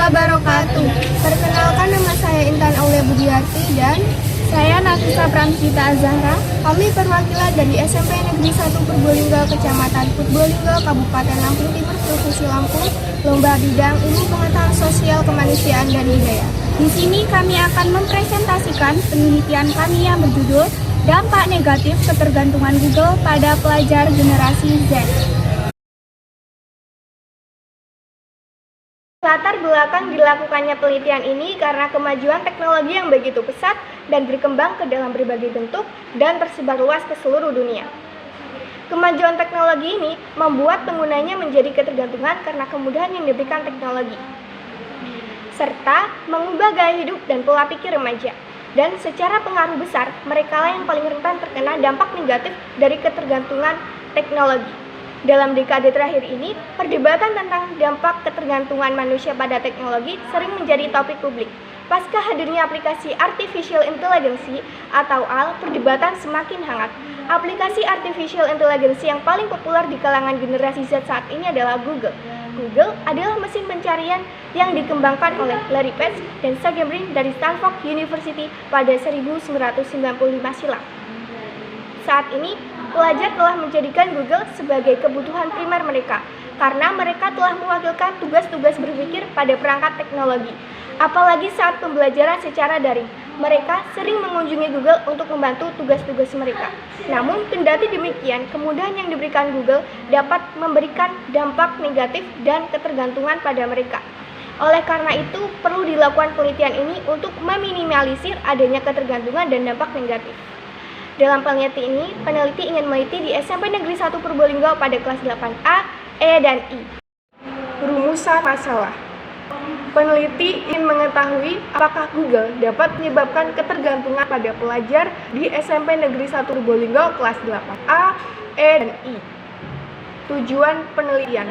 wabarakatuh. Perkenalkan, nama saya Intan Aulia Budiarti dan saya Nafisa Pramsita Zahra. Kami perwakilan dari SMP Negeri 1 Purbolinggo, Kecamatan Purbolinggo, Kabupaten Lampung Timur, Provinsi Lampung, lomba bidang ilmu pengetahuan sosial, kemanusiaan, dan budaya. Di sini kami akan mempresentasikan penelitian kami yang berjudul Dampak Negatif Ketergantungan Google pada Pelajar Generasi Z. Latar belakang dilakukannya penelitian ini karena kemajuan teknologi yang begitu pesat dan berkembang ke dalam berbagai bentuk dan tersebar luas ke seluruh dunia. Kemajuan teknologi ini membuat penggunanya menjadi ketergantungan karena kemudahan yang diberikan teknologi, serta mengubah gaya hidup dan pola pikir remaja. Dan secara pengaruh besar, mereka yang paling rentan terkena dampak negatif dari ketergantungan teknologi. Dalam dekade terakhir ini, perdebatan tentang dampak ketergantungan manusia pada teknologi sering menjadi topik publik. Pasca hadirnya aplikasi Artificial Intelligence atau AL, perdebatan semakin hangat. Aplikasi Artificial Intelligence yang paling populer di kalangan generasi Z saat ini adalah Google. Google adalah mesin pencarian yang dikembangkan oleh Larry Page dan Sergey Brin dari Stanford University pada 1995 silam. Saat ini, pelajar telah menjadikan Google sebagai kebutuhan primer mereka karena mereka telah mewakilkan tugas-tugas berpikir pada perangkat teknologi. Apalagi saat pembelajaran secara daring, mereka sering mengunjungi Google untuk membantu tugas-tugas mereka. Namun, kendati demikian, kemudahan yang diberikan Google dapat memberikan dampak negatif dan ketergantungan pada mereka. Oleh karena itu, perlu dilakukan penelitian ini untuk meminimalisir adanya ketergantungan dan dampak negatif. Dalam penelitian ini, peneliti ingin meneliti di SMP Negeri 1 Purbolinggo pada kelas 8A, E, dan I. Rumusan masalah. Peneliti ingin mengetahui apakah Google dapat menyebabkan ketergantungan pada pelajar di SMP Negeri 1 Purbolinggo kelas 8A, E, dan I. Tujuan penelitian.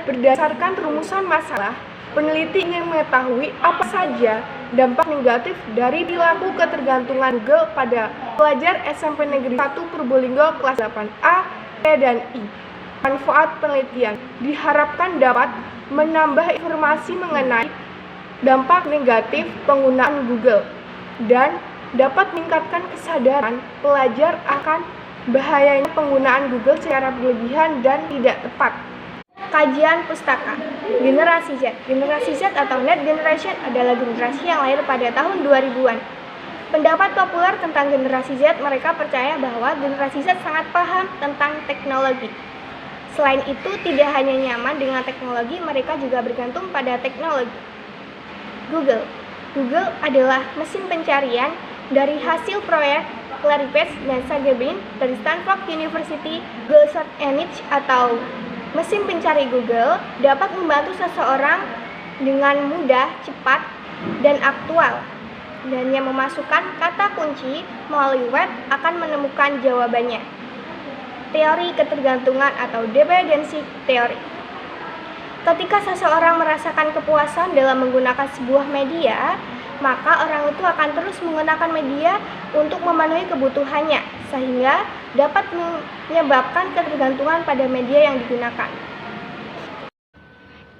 Berdasarkan rumusan masalah, peneliti ingin mengetahui apa saja dampak negatif dari perilaku ketergantungan Google pada pelajar SMP Negeri 1 Purbolinggo kelas 8A, E, dan I. Manfaat penelitian diharapkan dapat menambah informasi mengenai dampak negatif penggunaan Google dan dapat meningkatkan kesadaran pelajar akan bahayanya penggunaan Google secara berlebihan dan tidak tepat. Kajian pustaka. Generasi Z. Generasi Z atau Net Generation adalah generasi yang lahir pada tahun 2000-an. Pendapat populer tentang generasi Z, mereka percaya bahwa generasi Z sangat paham tentang teknologi. Selain itu, tidak hanya nyaman dengan teknologi, mereka juga bergantung pada teknologi. Google. Google adalah mesin pencarian dari hasil proyek Larry Page dan Sergey Brin dari Stanford University. Google Search Engine atau mesin pencari Google dapat membantu seseorang dengan mudah, cepat, dan aktual. Dan yang memasukkan kata kunci melalui web akan menemukan jawabannya. Teori ketergantungan atau dependency theory. Ketika seseorang merasakan kepuasan dalam menggunakan sebuah media, maka orang itu akan terus menggunakan media untuk memenuhi kebutuhannya, sehingga dapat menyebabkan ketergantungan pada media yang digunakan.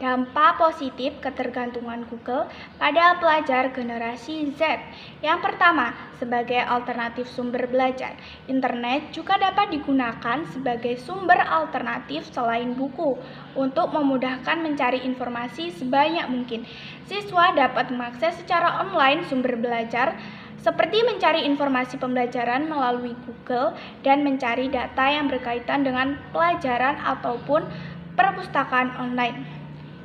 Dampak positif ketergantungan Google pada pelajar generasi Z. Yang pertama, sebagai alternatif sumber belajar, internet juga dapat digunakan sebagai sumber alternatif selain buku untuk memudahkan mencari informasi sebanyak mungkin. Siswa dapat mengakses secara online sumber belajar seperti mencari informasi pembelajaran melalui Google dan mencari data yang berkaitan dengan pelajaran ataupun perpustakaan online.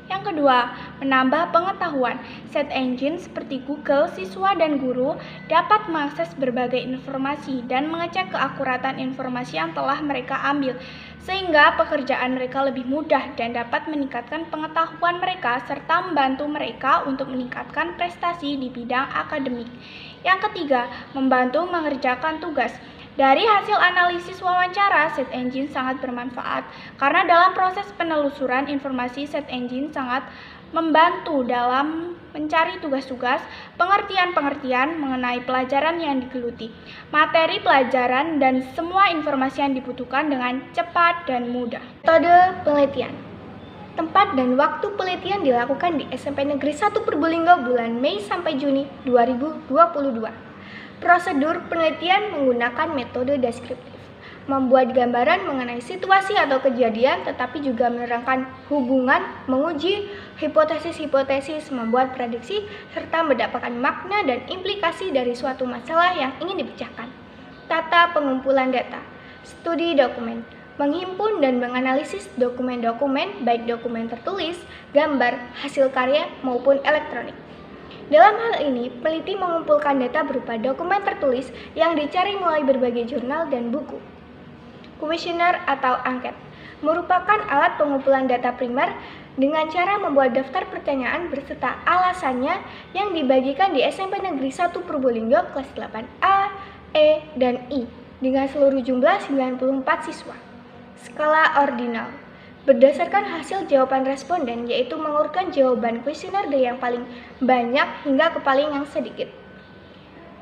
Yang kedua, menambah pengetahuan. Search engine seperti Google, siswa dan guru dapat mengakses berbagai informasi dan mengecek keakuratan informasi yang telah mereka ambil, sehingga pekerjaan mereka lebih mudah dan dapat meningkatkan pengetahuan mereka serta membantu mereka untuk meningkatkan prestasi di bidang akademik. Yang ketiga, membantu mengerjakan tugas. Dari hasil analisis wawancara, search engine sangat bermanfaat karena dalam proses penelusuran informasi search engine sangat membantu dalam mencari tugas-tugas, pengertian-pengertian mengenai pelajaran yang digeluti, materi pelajaran, dan semua informasi yang dibutuhkan dengan cepat dan mudah. Metode penelitian. Tempat dan waktu penelitian dilakukan di SMP Negeri 1 Probolinggo bulan Mei sampai Juni 2022. Prosedur penelitian menggunakan metode deskriptif, membuat gambaran mengenai situasi atau kejadian, tetapi juga menerangkan hubungan, menguji hipotesis-hipotesis, membuat prediksi, serta mendapatkan makna dan implikasi dari suatu masalah yang ingin dipecahkan. Tata pengumpulan data, studi dokumen, menghimpun dan menganalisis dokumen-dokumen, baik dokumen tertulis, gambar, hasil karya, maupun elektronik. Dalam hal ini, peneliti mengumpulkan data berupa dokumen tertulis yang dicari mulai berbagai jurnal dan buku. Kuesioner atau angket merupakan alat pengumpulan data primer dengan cara membuat daftar pertanyaan berserta alasannya yang dibagikan di SMP Negeri 1 Probolinggo kelas 8A, E, dan I dengan seluruh jumlah 94 siswa. Skala ordinal berdasarkan hasil jawaban responden, yaitu mengurutkan jawaban kuesioner dari yang paling banyak hingga ke paling yang sedikit.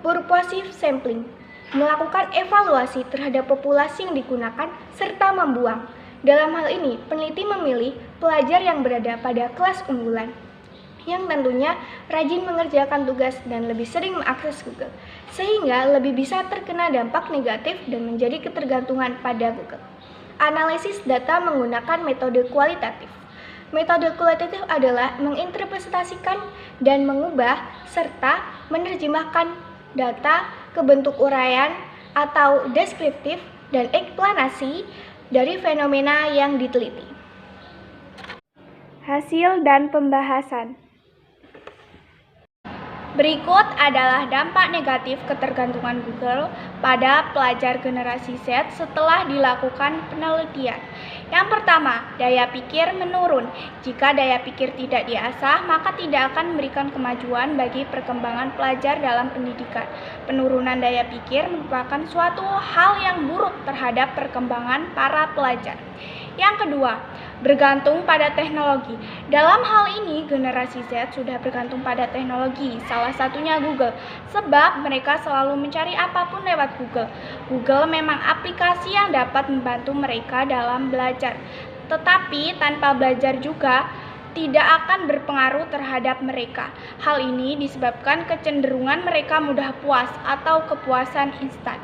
Purposive sampling melakukan evaluasi terhadap populasi yang digunakan serta membuang. Dalam hal ini, peneliti memilih pelajar yang berada pada kelas unggulan, yang tentunya rajin mengerjakan tugas dan lebih sering mengakses Google, sehingga lebih bisa terkena dampak negatif dan menjadi ketergantungan pada Google. Analisis data menggunakan metode kualitatif. Metode kualitatif adalah menginterpretasikan dan mengubah serta menerjemahkan data ke bentuk uraian atau deskriptif dan eksplanasi dari fenomena yang diteliti. Hasil dan pembahasan. Berikut adalah dampak negatif ketergantungan Google pada pelajar generasi Z setelah dilakukan penelitian. Yang pertama, daya pikir menurun. Jika daya pikir tidak diasah, maka tidak akan memberikan kemajuan bagi perkembangan pelajar dalam pendidikan. Penurunan daya pikir merupakan suatu hal yang buruk terhadap perkembangan para pelajar. Yang kedua, bergantung pada teknologi. Dalam hal ini, generasi Z sudah bergantung pada teknologi, salah satunya Google, sebab mereka selalu mencari apapun lewat Google. Google memang aplikasi yang dapat membantu mereka dalam belajar, tetapi tanpa belajar juga tidak akan berpengaruh terhadap mereka. Hal ini disebabkan kecenderungan mereka mudah puas atau kepuasan instan.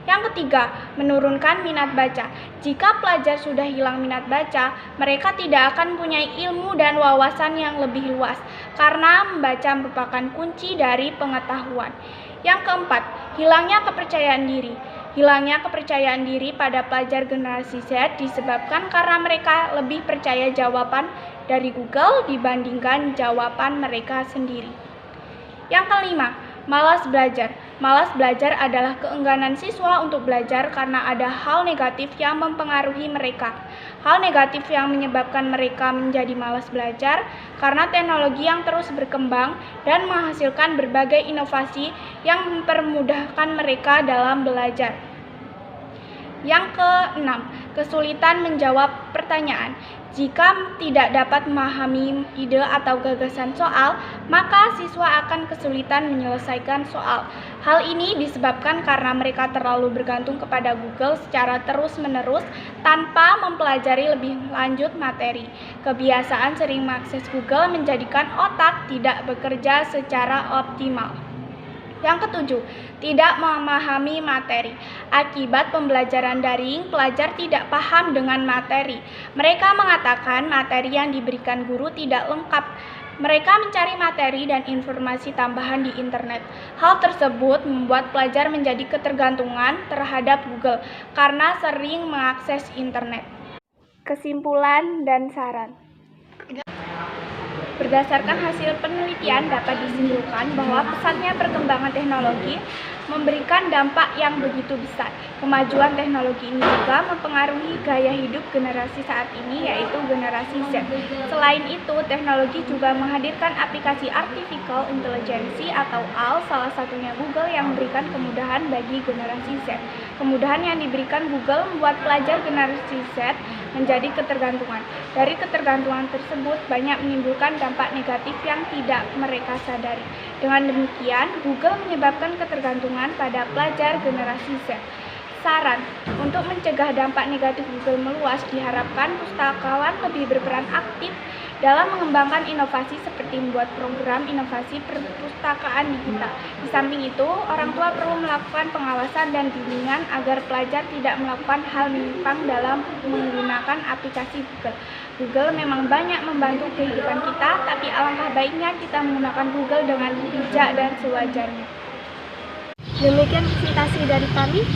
Yang ketiga, menurunkan minat baca. Jika pelajar sudah hilang minat baca, mereka tidak akan mempunyai ilmu dan wawasan yang lebih luas, karena membaca merupakan kunci dari pengetahuan. Yang keempat, hilangnya kepercayaan diri. Hilangnya kepercayaan diri pada pelajar generasi Z disebabkan karena mereka lebih percaya jawaban dari Google dibandingkan jawaban mereka sendiri. Yang kelima, malas belajar. Malas belajar adalah keengganan siswa untuk belajar karena ada hal negatif yang mempengaruhi mereka. Hal negatif yang menyebabkan mereka menjadi malas belajar karena teknologi yang terus berkembang dan menghasilkan berbagai inovasi yang mempermudahkan mereka dalam belajar. Yang keenam, kesulitan menjawab pertanyaan. Jika tidak dapat memahami ide atau gagasan soal, maka siswa akan kesulitan menyelesaikan soal. Hal ini disebabkan karena mereka terlalu bergantung kepada Google secara terus-menerus tanpa mempelajari lebih lanjut materi. Kebiasaan sering mengakses Google menjadikan otak tidak bekerja secara optimal. Yang ketujuh, tidak memahami materi. Akibat pembelajaran daring, pelajar tidak paham dengan materi. Mereka mengatakan materi yang diberikan guru tidak lengkap. Mereka mencari materi dan informasi tambahan di internet. Hal tersebut membuat pelajar menjadi ketergantungan terhadap Google karena sering mengakses internet. Kesimpulan dan saran. Berdasarkan hasil penelitian dapat disimpulkan bahwa pesatnya perkembangan teknologi memberikan dampak yang begitu besar. Kemajuan teknologi ini juga mempengaruhi gaya hidup generasi saat ini, yaitu generasi Z. Selain itu, teknologi juga menghadirkan aplikasi artificial intelligence atau AI, salah satunya Google, yang memberikan kemudahan bagi generasi Z. Kemudahan yang diberikan Google membuat pelajar generasi Z menjadi ketergantungan. Dari ketergantungan tersebut banyak menimbulkan dampak negatif yang tidak mereka sadari. Dengan demikian, Google menyebabkan ketergantungan pada pelajar generasi Z. saran. Untuk mencegah dampak negatif Google meluas, diharapkan pustakawan lebih berperan aktif dalam mengembangkan inovasi seperti membuat program inovasi perpustakaan digital. Di samping itu, orang tua perlu melakukan pengawasan dan bimbingan agar pelajar tidak melakukan hal menyimpang dalam menggunakan aplikasi Google. Google memang banyak membantu kehidupan kita, tapi alangkah baiknya kita menggunakan Google dengan bijak dan sewajarnya. Demikian presentasi dari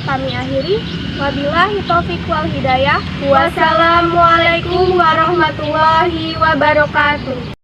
kami akhiri. Wabillahi taufiq wal hidayah. Wassalamualaikum warahmatullahi wabarakatuh.